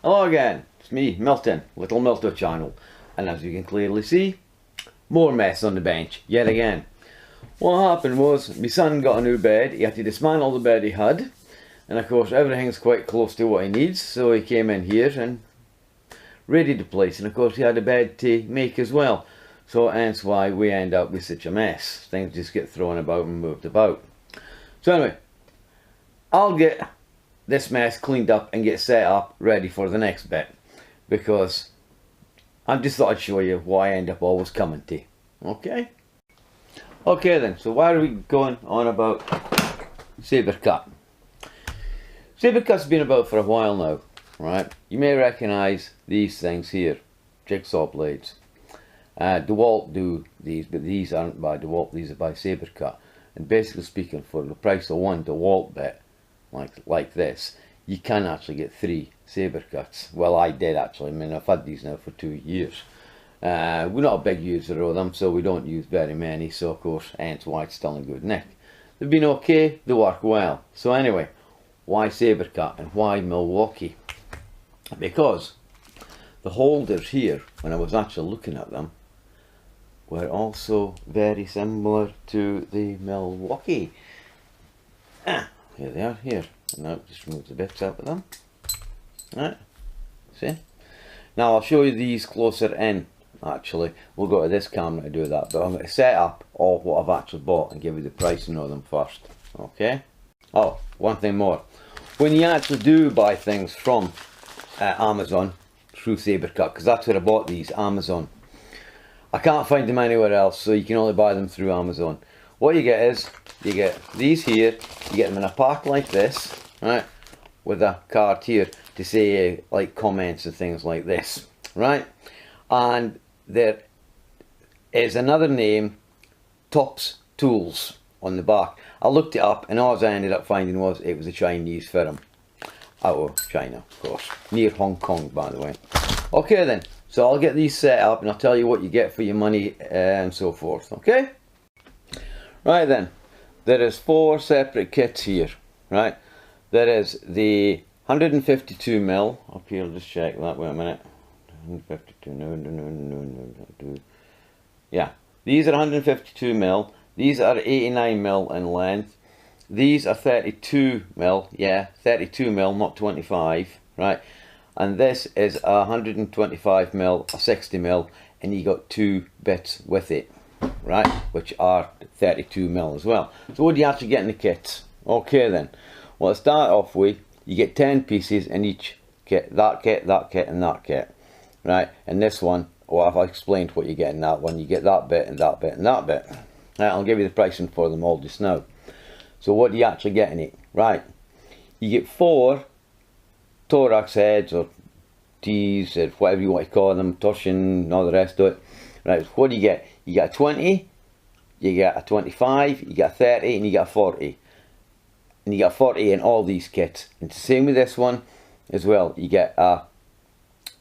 Hello again, it's me, Milton, Little Milto channel, and as you can clearly see, more mess on the bench, yet again. What happened was, my son got a new bed, he had to dismantle the bed he had, and of course everything's quite close to what he needs, so he came in here and readied the place, and of course he had a bed to make as well, so hence why we end up with such a mess. Things just get thrown about and moved about. So anyway, I'll get this mess cleaned up and get set up ready for the next bit, because I just thought I'd show you why I end up always coming to. Okay then, so why are we going on about SABRECUT? SABRECUT's been about for a while now, right? You may recognise these things here, jigsaw blades. DeWalt do these, but these aren't by DeWalt, these are by SABRECUT. And basically speaking, for the price of one DeWalt bit like this, you can actually get 3 SABRECUTs. Well, I did actually. I mean, I've had these now for 2 years. We're not a big user of them, so we don't use very many, so of course, hence why it's still in good nick. They've been okay, they work well. So anyway, why SABRECUT and why Milwaukee? Because the holders here, when I was actually looking at them, were also very similar to the Milwaukee. Here they are, here. And now just remove the bits out of them. Right, see? Now I'll show you these closer in, actually. We'll go to this camera to do that, but I'm going to set up all what I've actually bought and give you the pricing of them first. Okay? Oh, one thing more. When you actually do buy things from Amazon, through SABRECUT, because that's where I bought these, Amazon. I can't find them anywhere else, so you can only buy them through Amazon. What you get is, you get these here, you get them in a pack like this, right, with a card here to say like comments and things like this, right, and there is another name, Tops Tools, on the back. I looked it up and all I ended up finding was it was a Chinese firm, out of China of course, near Hong Kong by the way. Okay then, so I'll get these set up and I'll tell you what you get for your money and so forth, okay? Right then, there is 4 separate kits here, right? There is the 152mm, up here, I'll just check that, wait a minute. 152, no. Yeah, these are 152mm, these are 89mm in length, these are 32mm, yeah, 32mm, not 25, right? And this is a 125mm, a 60mm, and you got 2 bits with it, right, which are 32mm as well. So what do you actually get in the kits? Okay then, well, to start off with, you get 10 pieces in each kit, that kit, and that kit, right? And this one, well, I've explained what you get in that one. You get that bit and that bit and that bit. Right, I'll give you the pricing for them all just now. So what do you actually get in it? Right, you get 4 thorax heads or T's, or whatever you want to call them, torsion and all the rest of it. Right, what do you get? You get a 20, you get a 25, you get a 30, and you get a 40. And you get a 40 in all these kits. And it's the same with this one as well. You get a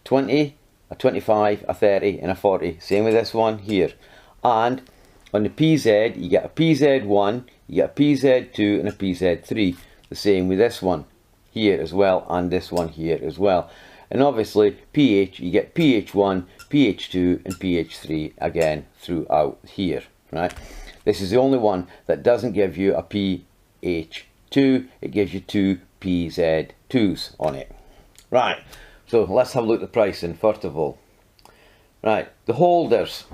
20, a 25, a 30, and a 40. Same with this one here. And on the PZ, you get a PZ1, you get a PZ2, and a PZ3. The same with this one here as well, and this one here as well. And obviously pH, you get pH1, pH2 and pH3 again throughout here, right? This is the only one that doesn't give you a pH2, it gives you 2 PZ2s on it. Right, so let's have a look at the pricing first of all. Right, the holders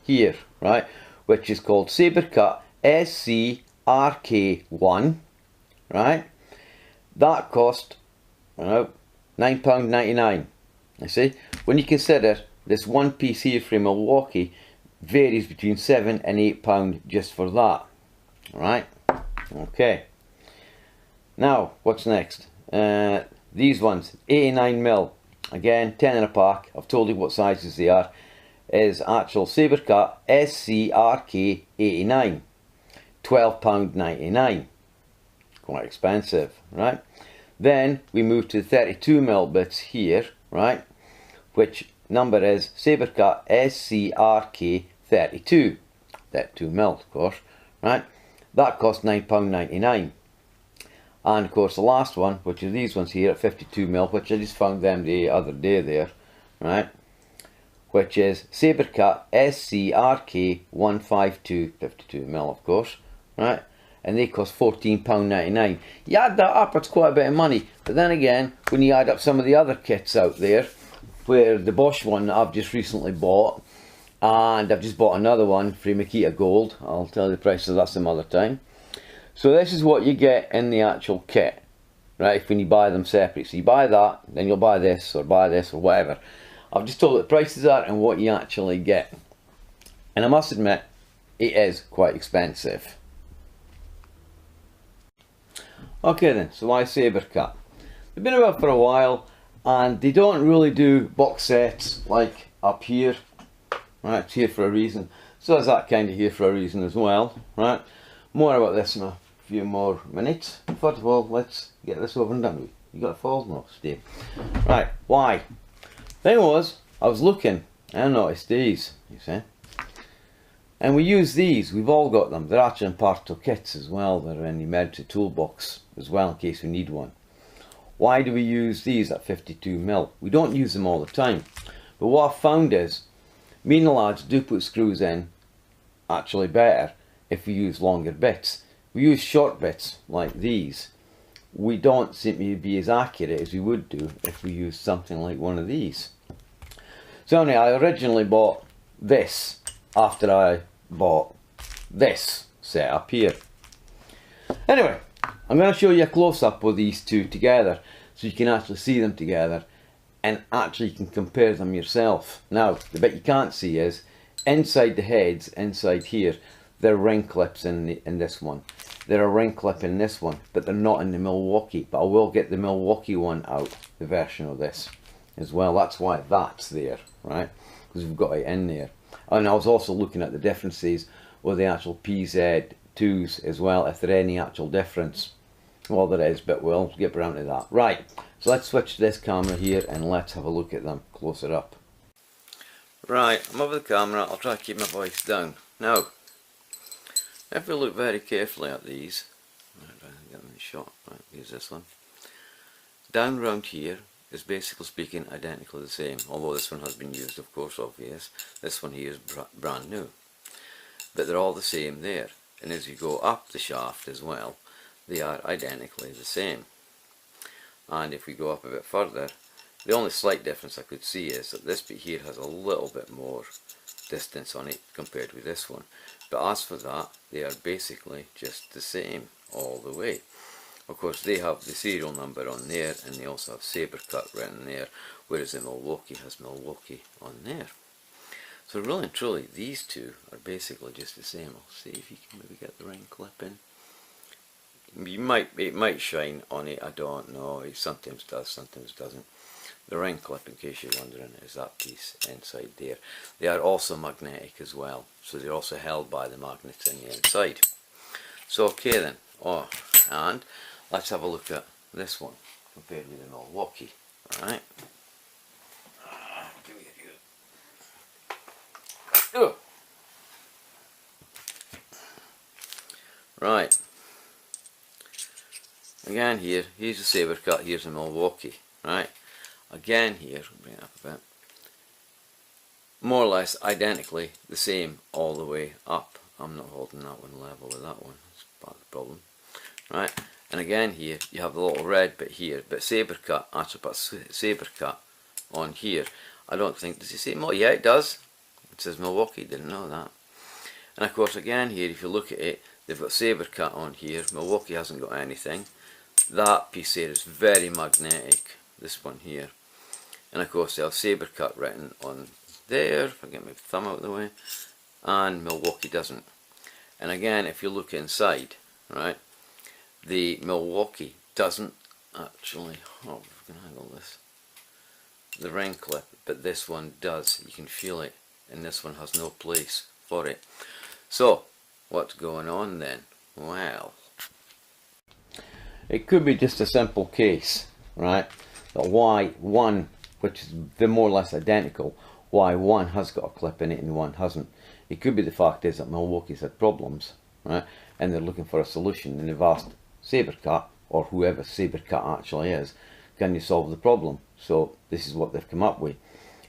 here, right, which is called SABRECUT SCRK1, right? That cost, £9.99. I see. When you consider this one piece here from Milwaukee varies between £7 and £8 just for that. Alright? Okay. Now, what's next? These ones, 89mm. Again, 10 in a pack. I've told you what sizes they are. Is actual SABRECUT SCRK89. £12.99. Quite expensive, right? Then we move to the 32mm bits here, right, which number is SABRECUT SCRK32, 32mm of course, right? That costs £9.99. And of course the last one, which are these ones here at 52mm, which I just found them the other day there, right, which is SABRECUT SCRK 152 52mm, of course, right, and they cost £14.99. You add that up, it's quite a bit of money. But then again, when you add up some of the other kits out there, where the Bosch one that I've just recently bought, and I've just bought another one for Makita Gold, I'll tell you the price of that some other time. So this is what you get in the actual kit, right, when you buy them separate. So you buy that, then you'll buy this or whatever. I've just told what the prices are and what you actually get. And I must admit, it is quite expensive. Okay then, so why SABRECUT? They've been about for a while, and they don't really do box sets like up here. Right, it's here for a reason. So is that kind of here for a reason as well. Right, more about this in a few more minutes. First of all, let's get this over and done with. You got a fall? No, Steve. Right, why? Thing was, I was looking and I noticed these, you see. And we use these, we've all got them. They're actually in partial kits as well. They're in the emergency toolbox as well in case we need one. Why do we use these at 52mm? We don't use them all the time. But what I've found is, me and the lads do put screws in actually better if we use longer bits. We use short bits like these. We don't seem to be as accurate as we would do if we used something like one of these. So anyway, I originally bought this after I bought this set up here. Anyway, I'm going to show you a close-up of these two together so you can actually see them together and actually you can compare them yourself. Now, the bit you can't see is inside the heads, inside here, there are ring clips in this one. There are ring clip in this one, but they're not in the Milwaukee. But I will get the Milwaukee one out, the version of this as well. That's why that's there, right? Because we've got it in there. And I was also looking at the differences with the actual PZ2s as well, if there any actual difference. Well, there is, but we'll get around to that. Right, so let's switch to this camera here and let's have a look at them closer up. Right, I'm over the camera. I'll try to keep my voice down. Now, if we look very carefully at these, get them in shot. Right, here's this one. Down round here is basically speaking identically the same, although this one has been used, of course, obvious. This one here is brand new, but they're all the same there. And as you go up the shaft as well, they are identically the same. And if we go up a bit further, the only slight difference I could see is that this bit here has a little bit more distance on it compared with this one. But as for that, they are basically just the same all the way. Of course, they have the serial number on there, and they also have SABRECUT written there, whereas the Milwaukee has Milwaukee on there. So really and truly, these two are basically just the same. I'll see if you can maybe get the ring clip in. It might shine on it, I don't know. It sometimes does, sometimes doesn't. The ring clip, in case you're wondering, is that piece inside there. They are also magnetic as well, so they're also held by the magnets in the inside. So okay then, and let's have a look at this one compared with the Milwaukee. Alright. Right. Again here's the SABRECUT, here's the Milwaukee. Right. Again here, bring it up a bit. More or less identically the same all the way up. I'm not holding that one level with that one. That's part of the problem. Right. And again here you have the little red bit here, but SABRECUT, actually put SABRECUT on here. I don't think, does it say Milwaukee? Yeah, it does. It says Milwaukee, didn't know that. And of course again here, if you look at it, they've got SABRECUT on here. Milwaukee hasn't got anything. That piece here is very magnetic, this one here. And of course they have SABRECUT written on there, if I get my thumb out of the way, and Milwaukee doesn't. And again, if you look inside, right, the Milwaukee doesn't actually, oh, we can handle this, the ring clip, but this one does. You can feel it, and this one has no place for it. So what's going on then? Well, it could be just a simple case, right, that why one, which is they're more or less identical, why one has got a clip in it and one hasn't. It could be the fact is that Milwaukee's had problems, right, and they're looking for a solution, and they've asked SABRECUT or whoever SABRECUT actually is, can you solve the problem? So this is what they've come up with.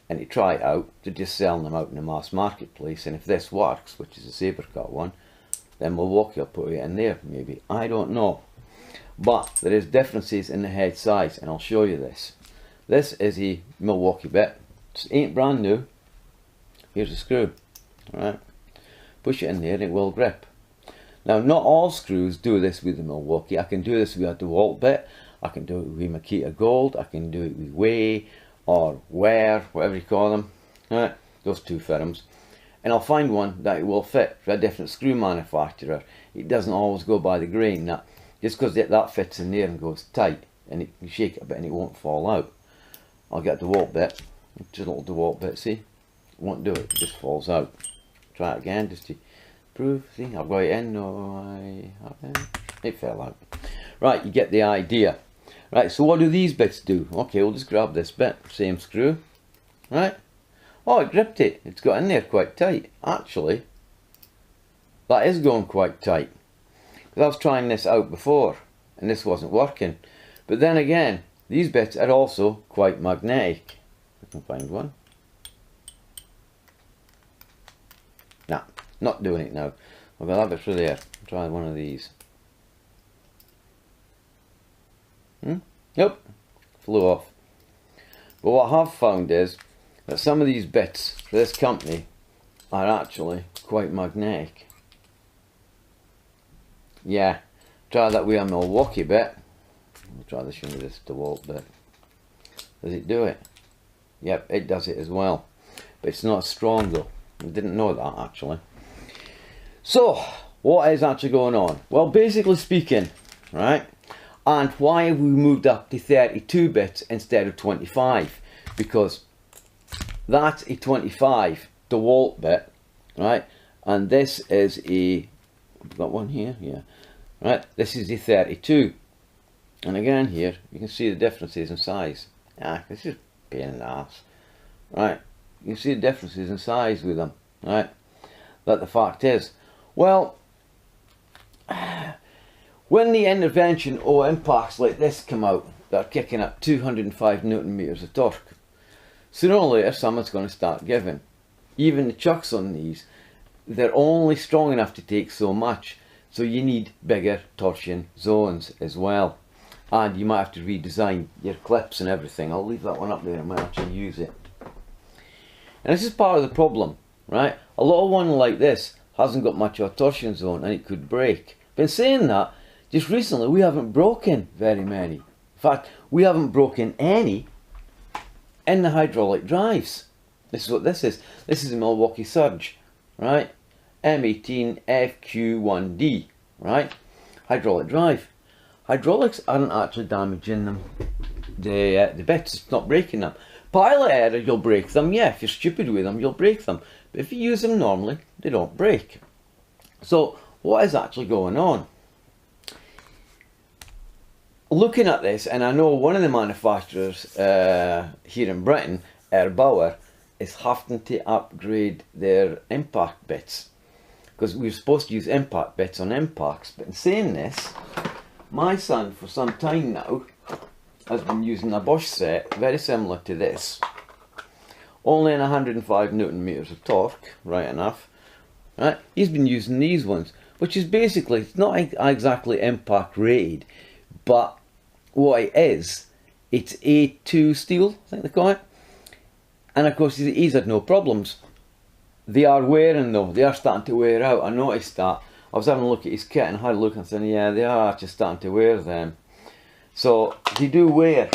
And to try it out, to just sell them out in the mass marketplace, and if this works, which is a SABRECUT one, then Milwaukee will put it in there, maybe. I don't know. But there is differences in the head size, and I'll show you this. This is a Milwaukee bit. It ain't brand new. Here's a screw. Alright. Push it in there and it will grip. Now, not all screws do this with the Milwaukee. I can do this with a DeWalt bit. I can do it with Makita Gold. I can do it with Way or Wear, whatever you call them. Alright, those two firms. And I'll find one that it will fit for a different screw manufacturer. It doesn't always go by the grain. That just because that fits in there and goes tight, and it, you shake it a bit and it won't fall out. I'll get a DeWalt bit. Just a little DeWalt bit, see? It won't do it, it just falls out. Try it again just to prove. See, I've got it in. No, I haven't. It fell out. Right, you get the idea. Right, so what do these bits do? Okay, we'll just grab this bit, same screw. Right. Oh, it gripped it. It's got in there quite tight. Actually, that is going quite tight. Because I was trying this out before, and this wasn't working. But then again, these bits are also quite magnetic. I can find one. Nah, not doing it now. I'll have it through there. Try one of these. Nope, flew off. But what I have found is that some of these bits for this company are actually quite magnetic. Yeah, try that with a Milwaukee bit. I'll try this one with this DeWalt bit. Does it do it? Yep, it does it as well. But it's not strong though. I didn't know that actually. So, what is actually going on? Well, basically speaking, right? And why have we moved up to 32 bits instead of 25? Because that's a 25 DeWalt bit, right? And this is a, I've got one here, yeah. Right, this is a 32. And again here, you can see the differences in size. Ah, this is a pain in the ass. Right, you can see the differences in size with them, right? But the fact is, well, when the intervention or impacts like this come out that are kicking up 205 Newton meters of torque, sooner or later someone's going to start giving. Even the chucks on these, they're only strong enough to take so much, so you need bigger torsion zones as well. And you might have to redesign your clips and everything. I'll leave that one up there, I might actually use it. And this is part of the problem, right? A little one like this hasn't got much of a torsion zone and it could break. But in saying that, just recently we haven't broken very many. In fact, we haven't broken any in the hydraulic drives. This is what this is. This is a Milwaukee Surge, right? M18FQ1D, right? Hydraulic drive. Hydraulics aren't actually damaging them. The bits, it's not breaking them. Pilot error, you'll break them. Yeah, if you're stupid with them, you'll break them. But if you use them normally, they don't break. So, what is actually going on? Looking at this, and I know one of the manufacturers here in Britain, Bauer, is having to upgrade their impact bits. Because we were supposed to use impact bits on impacts. But in saying this, my son for some time now has been using a Bosch set very similar to this. Only in 105 Newton meters of torque, right enough. Right? He's been using these ones, which is basically, it's not exactly impact rated, but what it is, it's A2 steel, I think they call it. And of course he's had no problems. They are wearing though, they are starting to wear out. I noticed that. I was having a look at his kit and had a look and said, yeah, they are actually starting to wear them. So they do wear.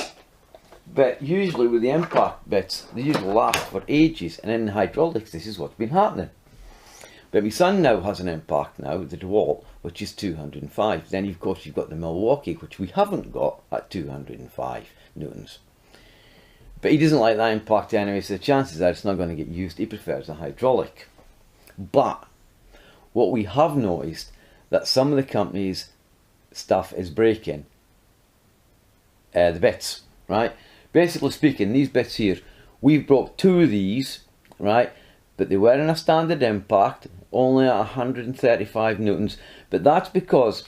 But usually with the impact bits, they usually last for ages, and in the hydraulics this is what's been happening. But my son now has an impact now, the DeWalt, which is 205. Then of course you've got the Milwaukee, which we haven't got at 205 newtons. But he doesn't like that impact anyway, so the chances are it's not going to get used. He prefers a hydraulic. But what we have noticed, that some of the companies' stuff is breaking. The bits, right? Basically speaking, these bits here, we've broke 2 of these, right? But they were in a standard impact, only at 135 newtons. But that's because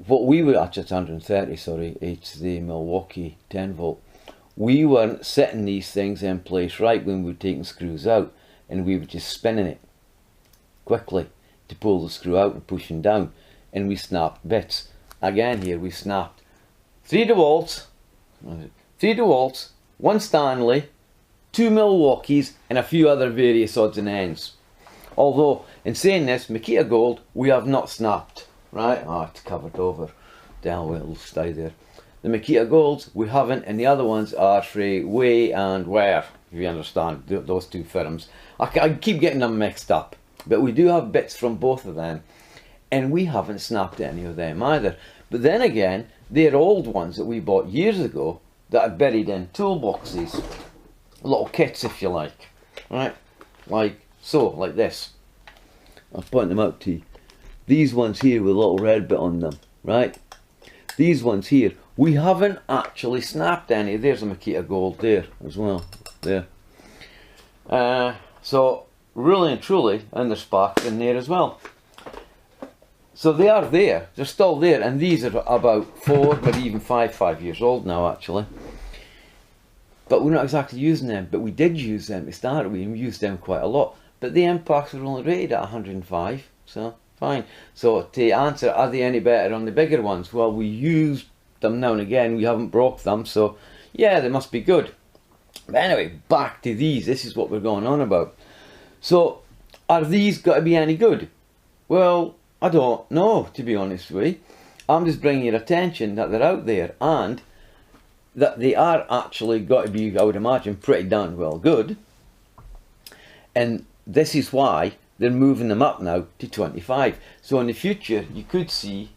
what we were, actually it's 130, sorry, it's the Milwaukee 10 volt. We weren't setting these things in place right when we were taking screws out, and we were just spinning it quickly to pull the screw out and pushing down, and we snapped bits. Again here we snapped 3 DeWalt's, 1 Stanley, 2 Milwaukees, and a few other various odds and ends. Although, in saying this, Makita Gold we have not snapped, right? Oh, it's covered over. Well, it'll stay there. The Makita Golds we haven't, and the other ones are for Way and Ware, if you understand, those two firms. I keep getting them mixed up, but we do have bits from both of them, and we haven't snapped any of them either. But then again, they're old ones that we bought years ago that are buried in toolboxes, little kits if you like, right? Like so, like this. I'll point them out to you. These ones here with a little red bit on them, right? These ones here, we haven't actually snapped any. There's a Makita Gold there as well, there. So really and truly, and there's sparks in there as well. So they are there, they're still there, and these are about 4, maybe even 5 years old now actually. But we're not exactly using them, but we did use them to start with, and we used them quite a lot. But the impacts were only rated at 105, so fine. So to answer, are they any better on the bigger ones? Well, we used them now and again, we haven't broke them, so yeah, they must be good. But anyway, back to these, this is what we're going on about. So, are these got to be any good? Well, I don't know, to be honest with you. I'm just bringing your attention that they're out there, and that they are actually got to be, I would imagine, pretty darn well good. And this is why they're moving them up now to 25. So in the future, you could see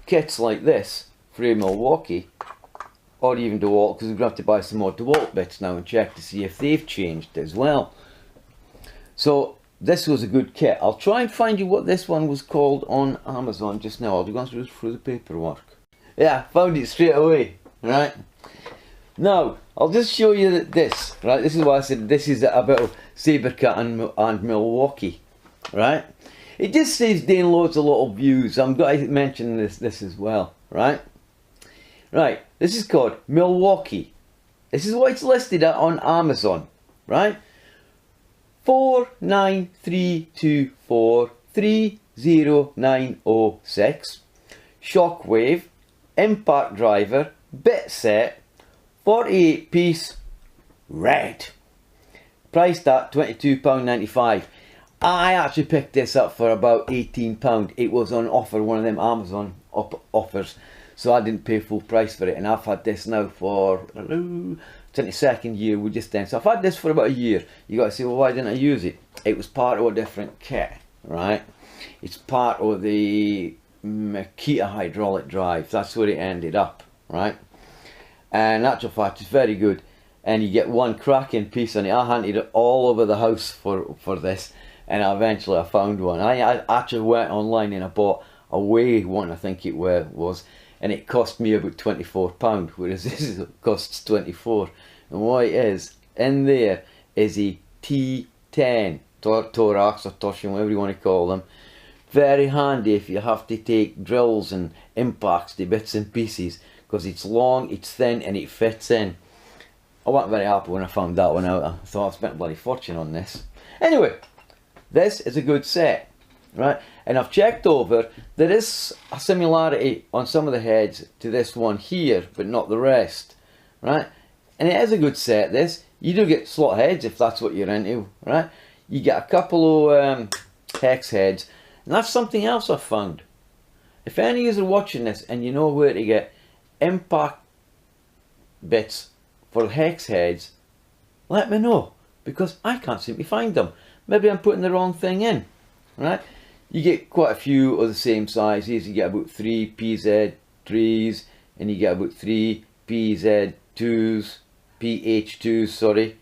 kits like this for a Milwaukee, or even DeWalt, because we're going to have to buy some more DeWalt bits now and check to see if they've changed as well. So this was a good kit. I'll try and find you what this one was called on Amazon just now. I'll go through the paperwork. Yeah, found it straight away, right? Now, I'll just show you this, right? This is why I said this is a bit of SABRECUT and Milwaukee, right? It just saves doing loads of little views. I'm going to mention this as well, right? Right, this is called Milwaukee. This is what it's listed at on Amazon, right? 49324300906. Shockwave, impact driver, bit set, 48 piece, red. Priced at £22.95. I actually picked this up for about £18. It was on offer, one of them Amazon offers, so I didn't pay full price for it, and I've had this now for 22nd year we just then. So I've had this for about a year. You got to say, well, why didn't I use it? It was part of a different kit, right? It's part of the Makita hydraulic drive. That's where it ended up, right? And in actual fact, it's very good, and you get one cracking piece on it. I hunted it all over the house for this, and eventually I found one. I actually went online and I bought a Way one, I think it was, and it cost me about £24, whereas this costs 24. And what it is in there is a T10 thorax or torsion, whatever you want to call them. Very handy if you have to take drills and impacts to bits and pieces, because it's long, it's thin, and it fits in. I wasn't very happy when I found that one out. I thought I spent a bloody fortune on this. Anyway, this is a good set, right? And I've checked over, there is a similarity on some of the heads to this one here, but not the rest, right? And it is a good set, this. You do get slot heads if that's what you're into, right? You get a couple of hex heads, and that's something else I've found. If any of you are watching this and you know where to get impact bits for hex heads, let me know, because I can't seem to find them. Maybe I'm putting the wrong thing in, right? You get quite a few of the same sizes. You get about 3 PZ3s, and you get about 3 PZ2s, PH2s, sorry,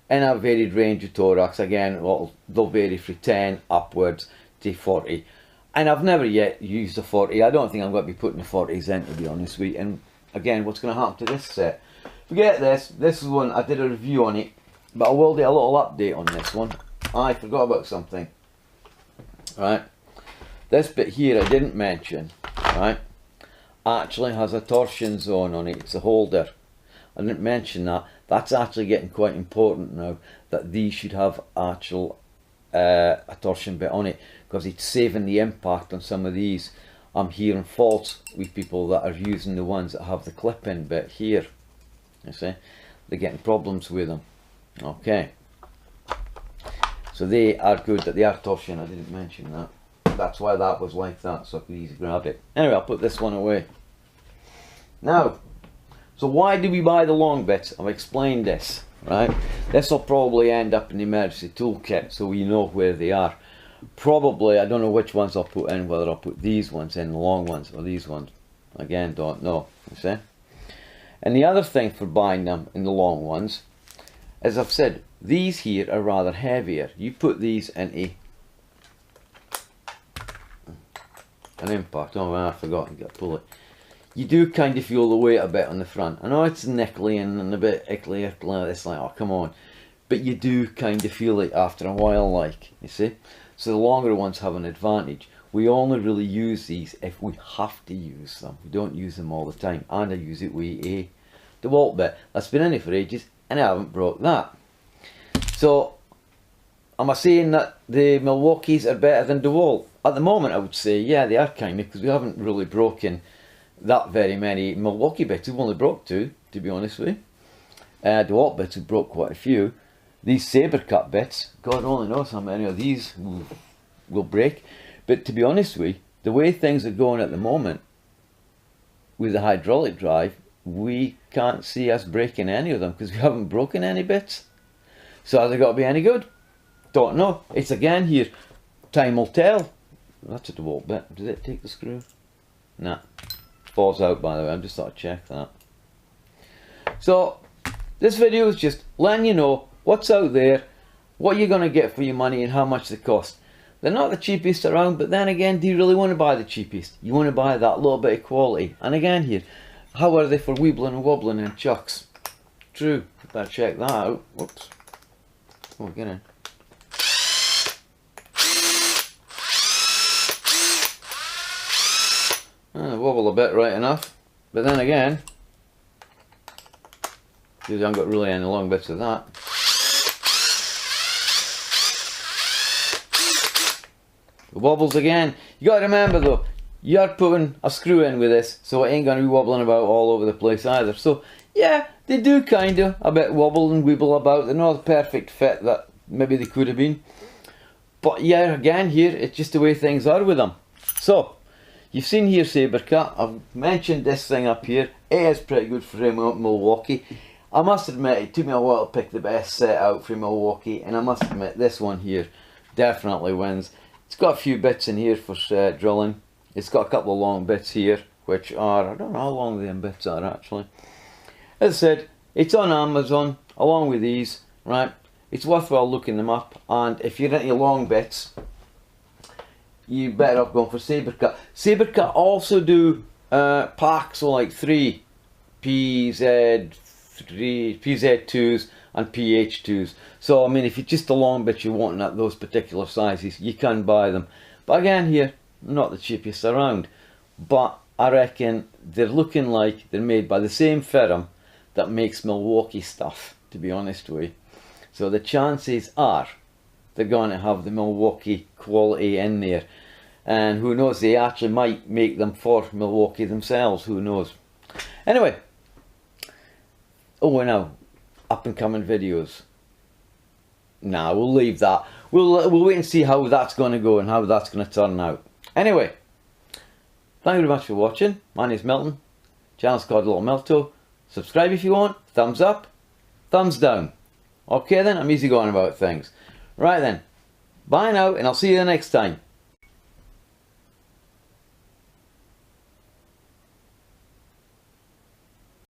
and a varied range of thorax. Again, they'll vary from 10 upwards to 40. And I've never yet used a 40. I don't think I'm going to be putting the 40s in, to be honest with you. And again, what's going to happen to this set? Forget this. This is one, I did a review on it, but I will do a little update on this one. I forgot about something. Right, this bit here I didn't mention. right, actually has a torsion zone on it. It's a holder. I didn't mention that. That's actually getting quite important now, that these should have actual a torsion bit on it, because it's saving the impact on some of these. I'm hearing faults with people that are using the ones that have the clip-in bit here. You see, they're getting problems with them. Okay, so they are good, that they are torsion. I didn't mention that. That's why that was like that, so I could easily grab it. Anyway, I'll put this one away. Now, so why do we buy the long bits? I've explained this, right? This will probably end up in the emergency toolkit, so we know where they are. Probably, I don't know which ones I'll put in, whether I'll put these ones in, the long ones, or these ones. Again, don't know, you see? And the other thing for buying them in the long ones, as I've said, these here are rather heavier. You put these into an impact. Oh, I forgot, you got to pull it. You do kind of feel the weight a bit on the front. I know it's nickly and a bit ickly, it's like, oh, come on. But you do kind of feel it after a while, like, you see? So the longer ones have an advantage. We only really use these if we have to use them. We don't use them all the time. And I use it with a DeWalt bit. That's been in it for ages and I haven't broke that. So, am I saying that the Milwaukees are better than DeWalt? At the moment I would say, yeah, they are kind of, because we haven't really broken that very many Milwaukee bits. We've only broke 2, to be honest with you. DeWalt bits, we broke quite a few. These SABRECUT bits, God only knows how many of these will break. But to be honest with you, the way things are going at the moment with the hydraulic drive, we can't see us breaking any of them because we haven't broken any bits. So has it got to be any good? Don't know. It's again here, time will tell. That's a DeWalt bit. Did it take the screw? Nah. Falls out, by the way. I just thought I'd check that. So this video is just letting you know what's out there, what you're going to get for your money and how much they cost. They're not the cheapest around, but then again, do you really want to buy the cheapest? You want to buy that little bit of quality. And again here, how are they for weebling and wobbling and chucks? True, better check that out. Whoops. Oh, get in. Wobble a bit, right enough. But then again, because I haven't got really any long bits of that. It wobbles again. You got to remember though, you're putting a screw in with this, so it ain't going to be wobbling about all over the place either. So yeah, they do kind of a bit wobble and weeble about. They're not the perfect fit that maybe they could have been. But yeah, again here, it's just the way things are with them. So, you've seen here SABRECUT. I've mentioned this thing up here. It is pretty good for Milwaukee. I must admit, it took me a while to pick the best set out for Milwaukee, and I must admit this one here definitely wins. It's got a few bits in here for drilling. It's got a couple of long bits here, which are, I don't know how long them bits are actually. As I said, it's on Amazon along with these, right? It's worthwhile looking them up, and if you're into long bits, you better off going for SABRECUT. SABRECUT also do packs, so like 3 PZ2s and PH2s. So I mean, if it's just the long bits you're wanting at those particular sizes, you can buy them. But again here, not the cheapest around. But I reckon they're looking like they're made by the same firm that makes Milwaukee stuff, to be honest with you. So the chances are they're going to have the Milwaukee quality in there. And who knows, they actually might make them for Milwaukee themselves, who knows. Anyway, oh no, up and coming videos. Nah, we'll leave that. We'll wait and see how that's going to go and how that's going to turn out. Anyway, thank you very much for watching. My name's Milton. Channel's called Little Milto. Subscribe if you want. Thumbs up. Thumbs down. Okay then, I'm easy going about things. Right then, bye now, and I'll see you the next time.